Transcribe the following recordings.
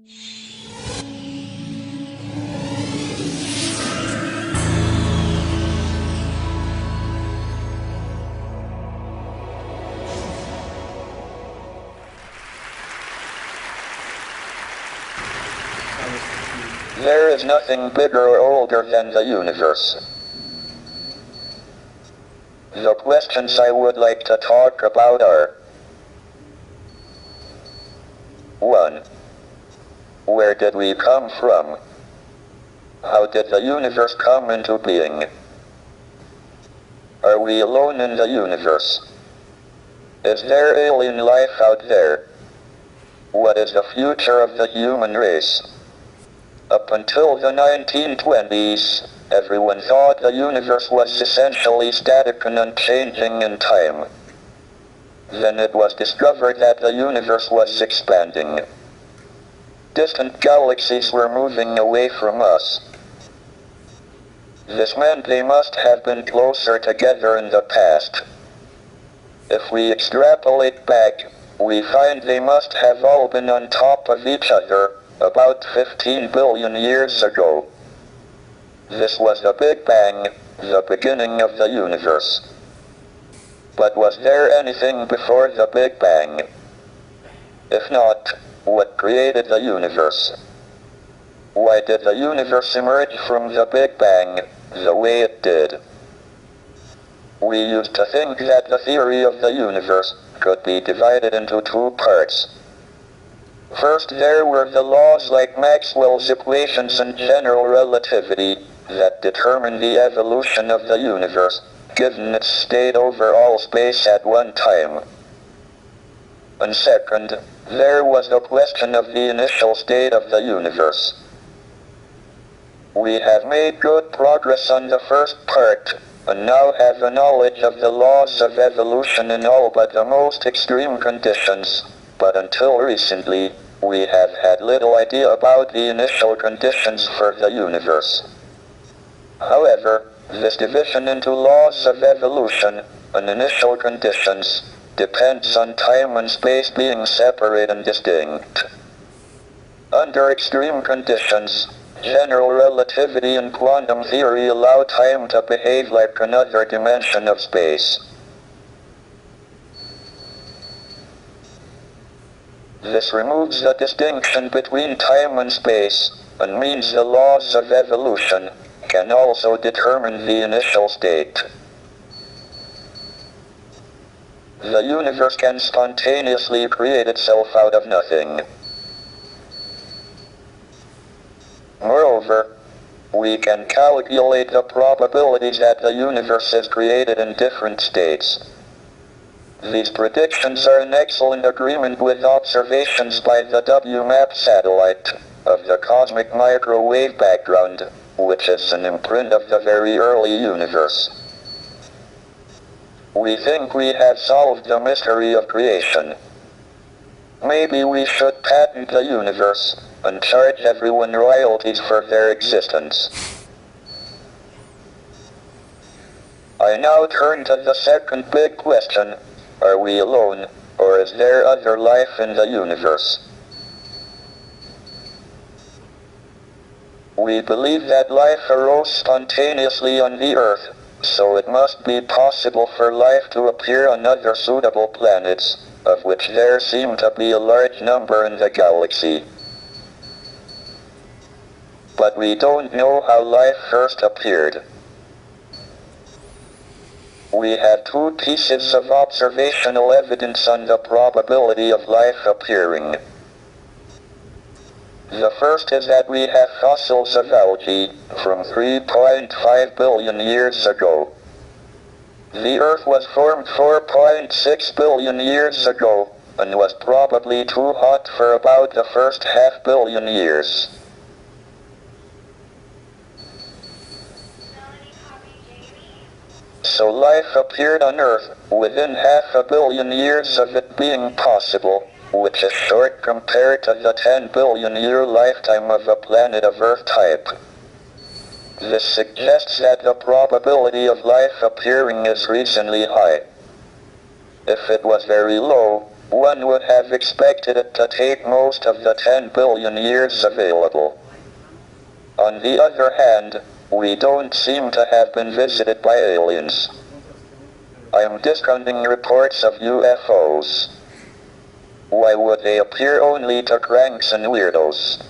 There is nothing bigger or older than the universe. The questions I would like to talk about are: 1. Where did we come from? How did the universe come into being? Are we alone in the universe? Is there alien life out there? What is the future of the human race? Up until the 1920s, everyone thought the universe was essentially static and unchanging in time. Then it was discovered that the universe was expanding. Distant galaxies were moving away from us. This meant they must have been closer together in the past. If we extrapolate back, we find they must have all been on top of each other about 15 billion years ago. This was the Big Bang, the beginning of the universe. But was there anything before the Big Bang? If not, what created the universe? Why did the universe emerge from the Big Bang the way it did? We used to think that the theory of the universe could be divided into two parts. First, there were the laws like Maxwell's equations and general relativity that determine the evolution of the universe, given its state over all space at one time. And second, there was the question of the initial state of the universe. We have made good progress on the first part, and now have a knowledge of the laws of evolution in all but the most extreme conditions, but until recently, we have had little idea about the initial conditions for the universe. However, this division into laws of evolution and initial conditions depends on time and space being separate and distinct. Under extreme conditions, general relativity and quantum theory allow time to behave like another dimension of space. This removes the distinction between time and space, and means the laws of evolution can also determine the initial state. The universe can spontaneously create itself out of nothing. Moreover, we can calculate the probabilities that the universe is created in different states. These predictions are in excellent agreement with observations by the WMAP satellite of the cosmic microwave background, which is an imprint of the very early universe. We think we have solved the mystery of creation. Maybe we should patent the universe and charge everyone royalties for their existence. I now turn to the second big question: are we alone, or is there other life in the universe? We believe that life arose spontaneously on the Earth, so it must be possible for life to appear on other suitable planets, of which there seem to be a large number in the galaxy. But we don't know how life first appeared. We have two pieces of observational evidence on the probability of life appearing. The first is that we have fossils of algae from 3.5 billion years ago. The Earth was formed 4.6 billion years ago, and was probably too hot for about the first half-billion years. So life appeared on Earth within 500 million years of it being possible, which is short compared to the 10 billion year lifetime of a planet of Earth type. This suggests that the probability of life appearing is reasonably high. If it was very low, one would have expected it to take most of the 10 billion years available. On the other hand, we don't seem to have been visited by aliens. I'm discounting reports of UFOs. Why would they appear only to cranks and weirdos?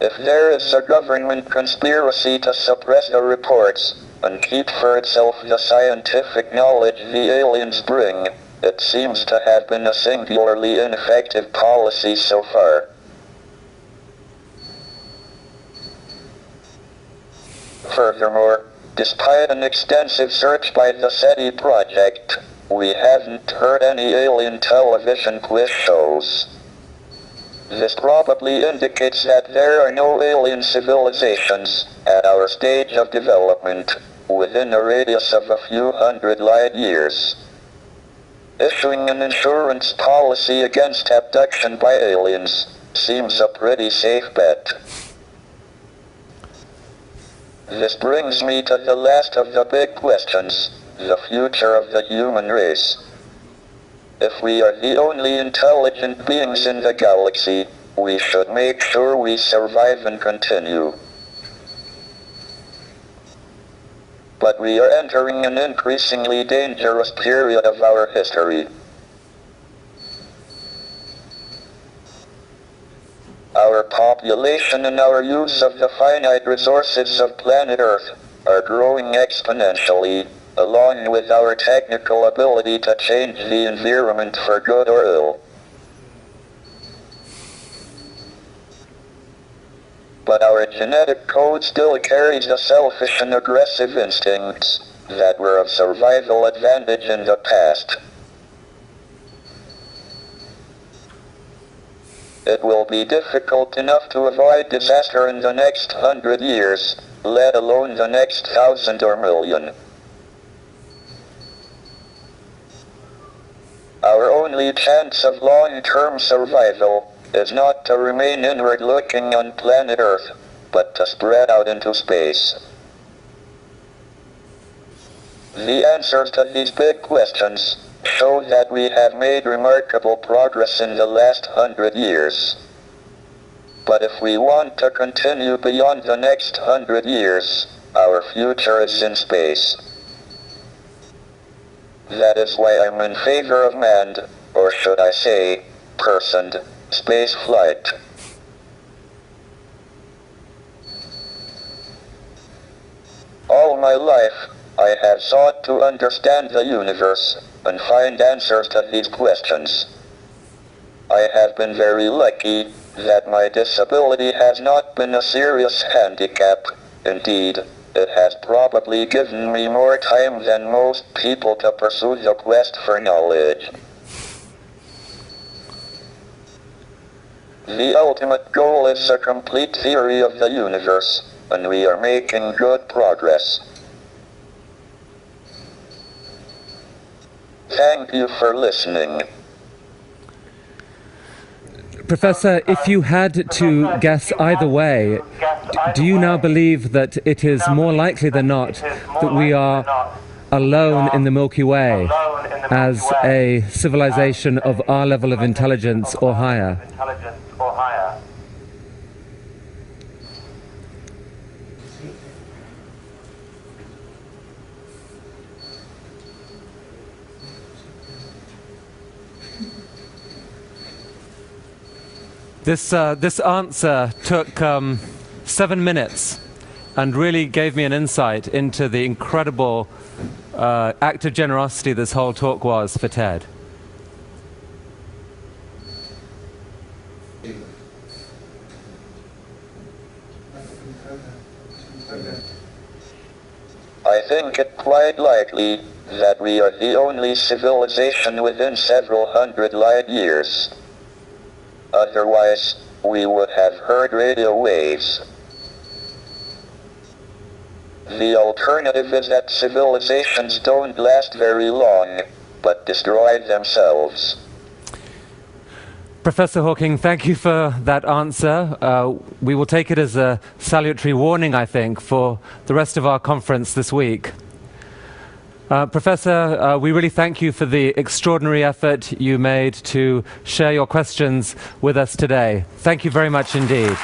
If there is a government conspiracy to suppress the reports, and keep for itself the scientific knowledge the aliens bring, it seems to have been a singularly ineffective policy so far. Furthermore, despite an extensive search by the SETI project, we haven't heard any alien television quiz shows. This probably indicates that there are no alien civilizations, at our stage of development, within a radius of a few hundred light years. Issuing an insurance policy against abduction by aliens seems a pretty safe bet. This brings me to the last of the big questions, the future of the human race. If we are the only intelligent beings in the galaxy, we should make sure we survive and continue. But we are entering an increasingly dangerous period of our history. Our population and our use of the finite resources of planet Earth are growing exponentially, along with our technical ability to change the environment for good or ill. But our genetic code still carries the selfish and aggressive instincts that were of survival advantage in the past. It will be difficult enough to avoid disaster in the next 100 years, let alone the next 1,000 or million. Our only chance of long-term survival is not to remain inward-looking on planet Earth, but to spread out into space. The answers to these big questions show that we have made remarkable progress in the last 100 years. But if we want to continue beyond the next 100 years, our future is in space. That is why I'm in favor of manned, or should I say, personed, space flight. All my life, I have sought to understand the universe and find answers to these questions. I have been very lucky that my disability has not been a serious handicap. Indeed, it has probably given me more time than most people to pursue the quest for knowledge. The ultimate goal is a complete theory of the universe, and we are making good progress. Thank you for listening. Professor, if you had to guess either way, do you now believe that it is more likely than not that we are alone in the Milky Way as a civilization of our level of intelligence or higher? This answer took 7 minutes and really gave me an insight into the incredible act of generosity this whole talk was for Ted. I think it quite likely that we are the only civilization within several hundred light years. Otherwise, we would have heard radio waves. The alternative is that civilizations don't last very long, but destroy themselves. Professor Hawking, thank you for that answer. We will take it as a salutary warning, I think, for the rest of our conference this week. Professor, we really thank you for the extraordinary effort you made to share your questions with us today. Thank you very much indeed.